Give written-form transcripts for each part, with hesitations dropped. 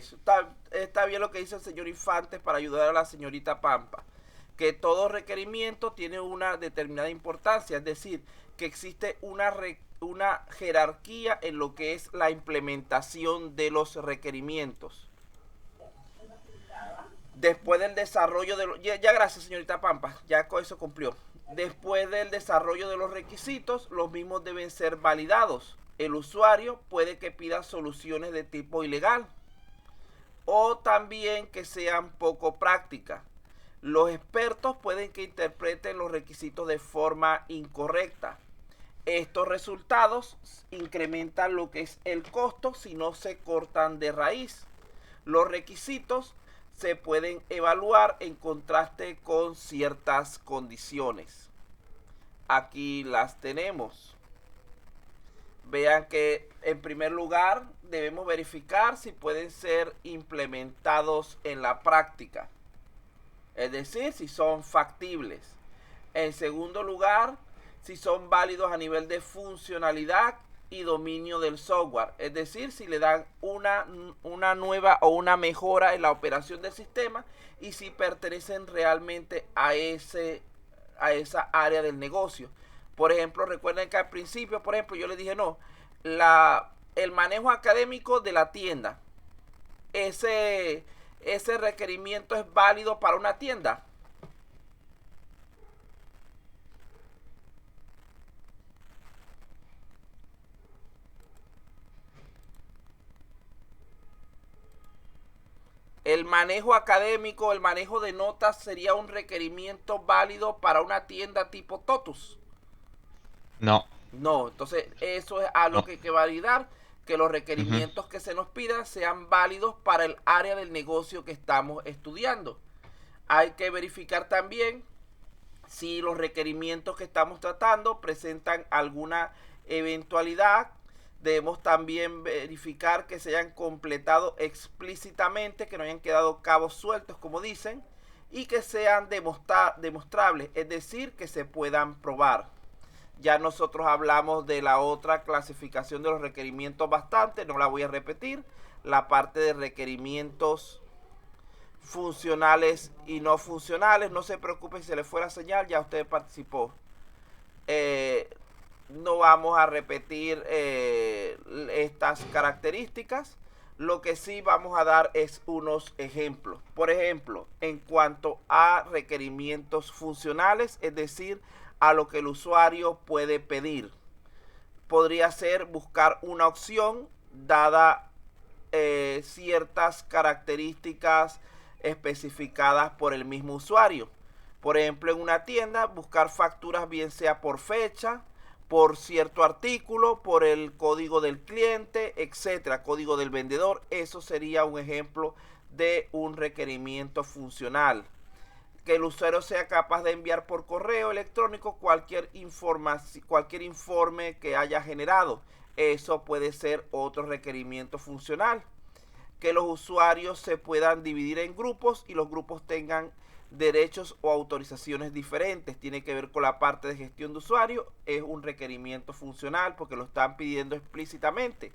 eso. Está bien lo que dice el señor Infantes para ayudar a la señorita Pampa. Que todo requerimiento tiene una determinada importancia, es decir, que existe una jerarquía en lo que es la implementación de los requerimientos. Después del desarrollo de los... Ya gracias, señorita Pampa, ya con eso cumplió. Después del desarrollo de los requisitos, los mismos deben ser validados. El usuario puede que pida soluciones de tipo ilegal o también que sean poco prácticas. Los expertos pueden que interpreten los requisitos de forma incorrecta. Estos resultados incrementan lo que es el costo si no se cortan de raíz. Los requisitos se pueden evaluar en contraste con ciertas condiciones. Aquí las tenemos. Vean que en primer lugar debemos verificar si pueden ser implementados en la práctica, es decir, si son factibles. En segundo lugar, si son válidos a nivel de funcionalidad y dominio del software, es decir, si le dan una nueva o una mejora en la operación del sistema y si pertenecen realmente a esa área del negocio. Por ejemplo, recuerden que al principio, por ejemplo, yo les dije, no, el manejo académico de la tienda, ese requerimiento es válido para una tienda. El manejo académico, el manejo de notas sería un requerimiento válido para una tienda tipo Totus. No, No, entonces eso es algo no. que hay que validar, que los Ujú. requerimientos que se nos pidan sean válidos para el área del negocio que estamos estudiando. Hay que verificar también si los requerimientos que estamos tratando presentan alguna eventualidad. Debemos también verificar que se hayan completado explícitamente, que no hayan quedado cabos sueltos, como dicen, y que sean demostrables, es decir, que se puedan probar. Ya nosotros hablamos de la otra clasificación de los requerimientos bastante, no la voy a repetir. La parte de requerimientos funcionales y no funcionales, no se preocupe si se le fue la señal, ya usted participó. Eh, no vamos a repetir estas características. Lo que sí vamos a dar es unos ejemplos. Por ejemplo, en cuanto a requerimientos funcionales, es decir, a lo que el usuario puede pedir. Podría ser buscar una opción dada ciertas características especificadas por el mismo usuario. Por ejemplo, en una tienda, buscar facturas bien sea por fecha, por cierto artículo, por el código del cliente, etcétera, código del vendedor. Eso sería un ejemplo de un requerimiento funcional. Que el usuario sea capaz de enviar por correo electrónico cualquier informe que haya generado. Eso puede ser otro requerimiento funcional. Que los usuarios se puedan dividir en grupos y los grupos tengan derechos o autorizaciones diferentes. Tiene que ver con la parte de gestión de usuario. Es un requerimiento funcional porque lo están pidiendo explícitamente.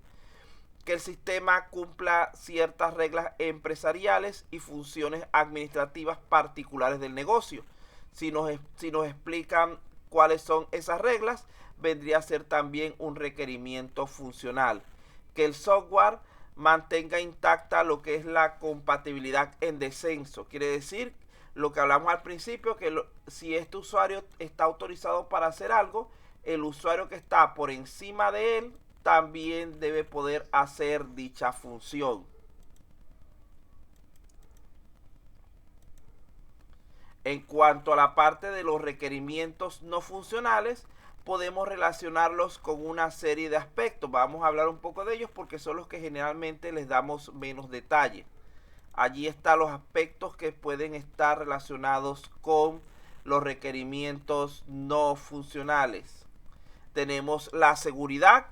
Que el sistema cumpla ciertas reglas empresariales y funciones administrativas particulares del negocio. Si nos explican cuáles son esas reglas, vendría a ser también un requerimiento funcional. Que el software mantenga intacta lo que es la compatibilidad en descenso. Quiere decir lo que hablamos al principio, que si este usuario está autorizado para hacer algo, el usuario que está por encima de él también debe poder hacer dicha función. En cuanto a la parte de los requerimientos no funcionales, podemos relacionarlos con una serie de aspectos. Vamos a hablar un poco de ellos porque son los que generalmente les damos menos detalle. Allí están los aspectos que pueden estar relacionados con los requerimientos no funcionales. Tenemos la seguridad,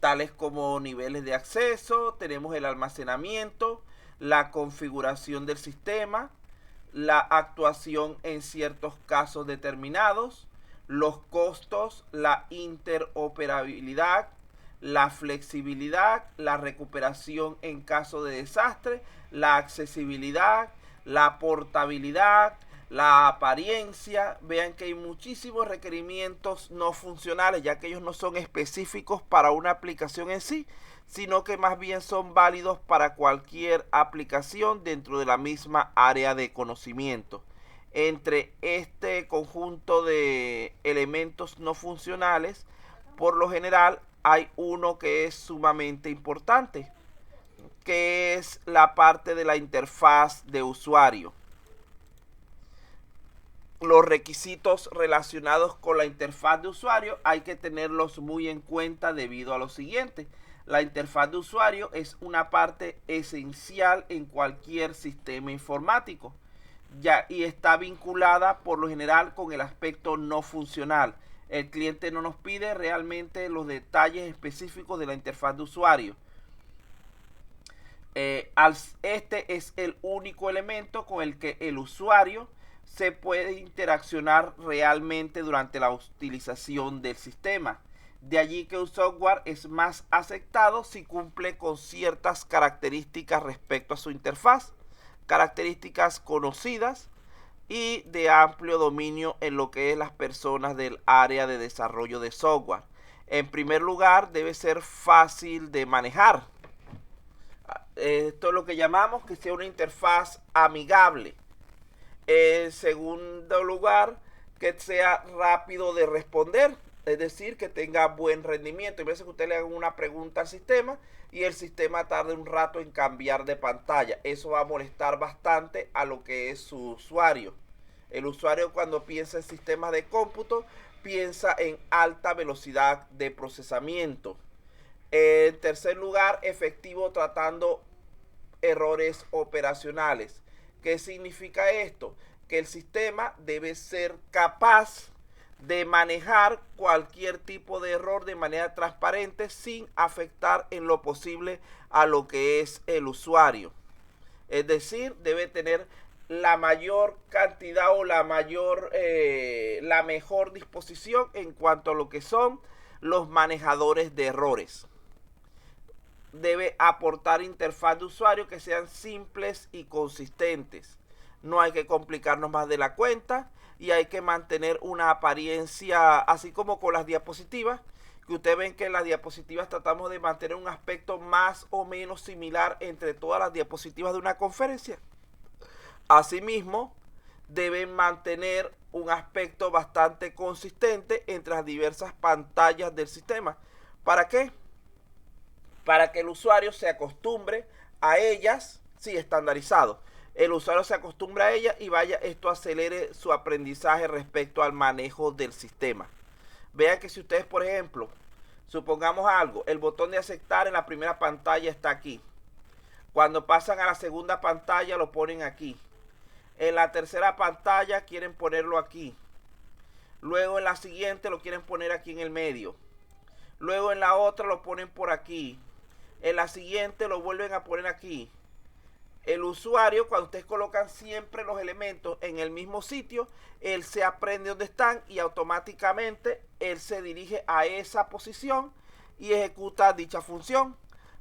tales como niveles de acceso, tenemos el almacenamiento, la configuración del sistema, la actuación en ciertos casos determinados, los costos, la interoperabilidad, la flexibilidad, la recuperación en caso de desastre, la accesibilidad, la portabilidad, la apariencia. Vean que hay muchísimos requerimientos no funcionales, ya que ellos no son específicos para una aplicación en sí, sino que más bien son válidos para cualquier aplicación dentro de la misma área de conocimiento. Entre este conjunto de elementos no funcionales, por lo general hay uno que es sumamente importante, que es la parte de la interfaz de usuario. Los requisitos relacionados con la interfaz de usuario hay que tenerlos muy en cuenta debido a lo siguiente. La interfaz de usuario es una parte esencial en cualquier sistema informático, y está vinculada por lo general con el aspecto no funcional. El cliente no nos pide realmente los detalles específicos de la interfaz de usuario. Este es el único elemento con el que el usuario se puede interaccionar realmente durante la utilización del sistema. De allí que un software es más aceptado si cumple con ciertas características respecto a su interfaz, características conocidas y de amplio dominio en lo que es las personas del área de desarrollo de software. En primer lugar, debe ser fácil de manejar. Esto es lo que llamamos que sea una interfaz amigable. En segundo lugar, que sea rápido de responder, es decir, que tenga buen rendimiento. Hay veces que usted le haga una pregunta al sistema y el sistema tarde un rato en cambiar de pantalla. Eso va a molestar bastante a lo que es su usuario. El usuario, cuando piensa en sistemas de cómputo, piensa en alta velocidad de procesamiento. En tercer lugar, efectivo tratando errores operacionales. ¿Qué significa esto? Que el sistema debe ser capaz de manejar cualquier tipo de error de manera transparente sin afectar en lo posible a lo que es el usuario. Es decir, debe tener la mayor cantidad o la mejor disposición en cuanto a lo que son los manejadores de errores. Debe aportar interfaz de usuario que sean simples y consistentes. No hay que complicarnos más de la cuenta y hay que mantener una apariencia, así como con las diapositivas, que ustedes ven que en las diapositivas tratamos de mantener un aspecto más o menos similar entre todas las diapositivas de una conferencia. Asimismo, deben mantener un aspecto bastante consistente entre las diversas pantallas del sistema. ¿Para qué? Para que el usuario se acostumbre a ellas, sí, estandarizado. El usuario se acostumbre a ellas y esto acelere su aprendizaje respecto al manejo del sistema. Vean que si ustedes, por ejemplo, supongamos algo, el botón de aceptar en la primera pantalla está aquí. Cuando pasan a la segunda pantalla lo ponen aquí. En la tercera pantalla quieren ponerlo aquí. Luego en la siguiente lo quieren poner aquí en el medio. Luego en la otra lo ponen por aquí. En la siguiente lo vuelven a poner aquí. El usuario, cuando ustedes colocan siempre los elementos en el mismo sitio, él se aprende dónde están y automáticamente él se dirige a esa posición y ejecuta dicha función.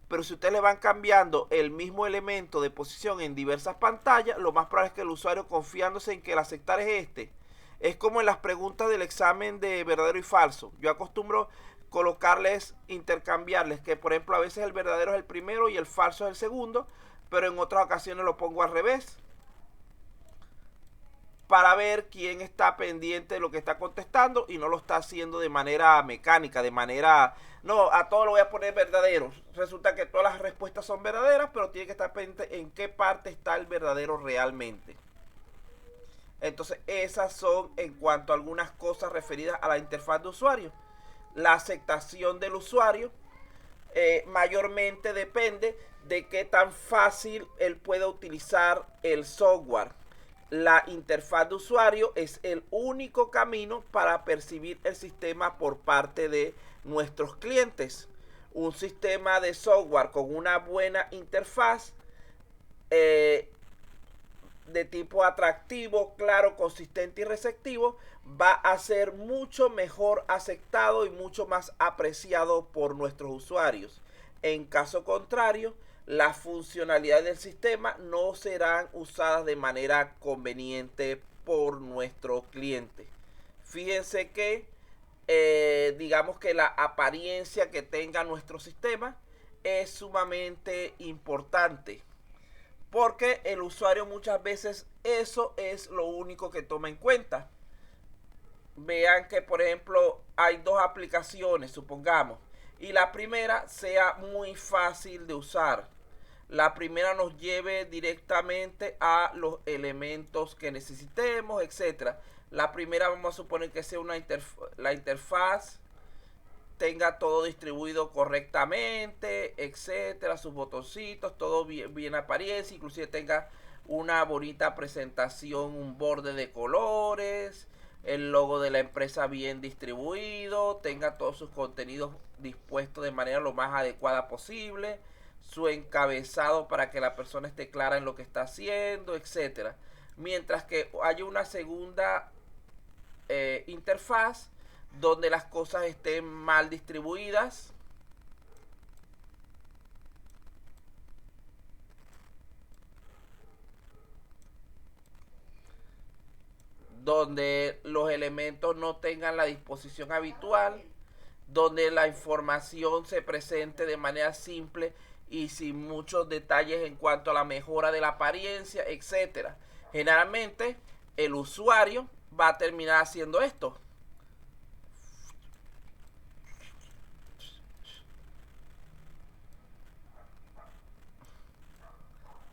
Pero si ustedes le van cambiando el mismo elemento de posición en diversas pantallas, lo más probable es que el usuario, confiándose en que el aceptar es este, es como en las preguntas del examen de verdadero y falso. Yo acostumbro colocarles, intercambiarles, que por ejemplo a veces el verdadero es el primero y el falso es el segundo, pero en otras ocasiones lo pongo al revés, para ver quién está pendiente de lo que está contestando y no lo está haciendo de manera mecánica, no, a todo lo voy a poner verdadero. Resulta que todas las respuestas son verdaderas, pero tiene que estar pendiente en qué parte está el verdadero realmente. Entonces esas son en cuanto a algunas cosas referidas a la interfaz de usuario. La aceptación del usuario mayormente depende de qué tan fácil él pueda utilizar el software. La interfaz de usuario es el único camino para percibir el sistema por parte de nuestros clientes. Un sistema de software con una buena interfaz de tipo atractivo, claro, consistente y receptivo, va a ser mucho mejor aceptado y mucho más apreciado por nuestros usuarios. En caso contrario, las funcionalidades del sistema no serán usadas de manera conveniente por nuestro cliente. Fíjense que digamos que la apariencia que tenga nuestro sistema es sumamente importante, porque el usuario muchas veces eso es lo único que toma en cuenta. Vean que por ejemplo hay dos aplicaciones, supongamos, y la primera sea muy fácil de usar. La primera nos lleve directamente a los elementos que necesitemos, etcétera. La primera vamos a suponer que sea la interfaz tenga todo distribuido correctamente, etcétera, sus botoncitos, todo bien apariencia, inclusive tenga una bonita presentación, un borde de colores, el logo de la empresa bien distribuido, tenga todos sus contenidos dispuestos de manera lo más adecuada posible, su encabezado para que la persona esté clara en lo que está haciendo, etcétera. Mientras que haya una segunda interfaz donde las cosas estén mal distribuidas, donde los elementos no tengan la disposición habitual, donde la información se presente de manera simple y sin muchos detalles en cuanto a la mejora de la apariencia, etcétera. Generalmente el usuario va a terminar haciendo esto.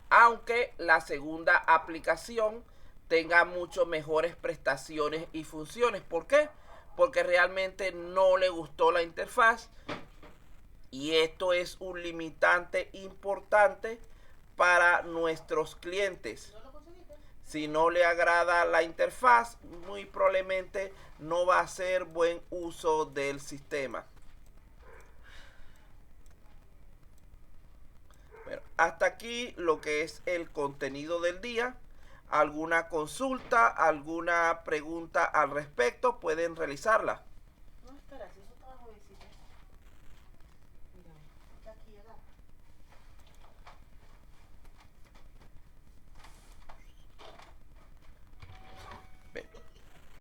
Aunque la segunda aplicación tenga mucho mejores prestaciones y funciones. ¿Por qué? Porque realmente no le gustó la interfaz, y esto es un limitante importante para nuestros clientes. Si no le agrada la interfaz, muy probablemente no va a hacer buen uso del sistema. Bueno, hasta aquí lo que es el contenido del día. ¿Alguna consulta, alguna pregunta al respecto? Pueden realizarla. No, espera, si eso estaba jovencita. Mira, está aquí, ¿verdad?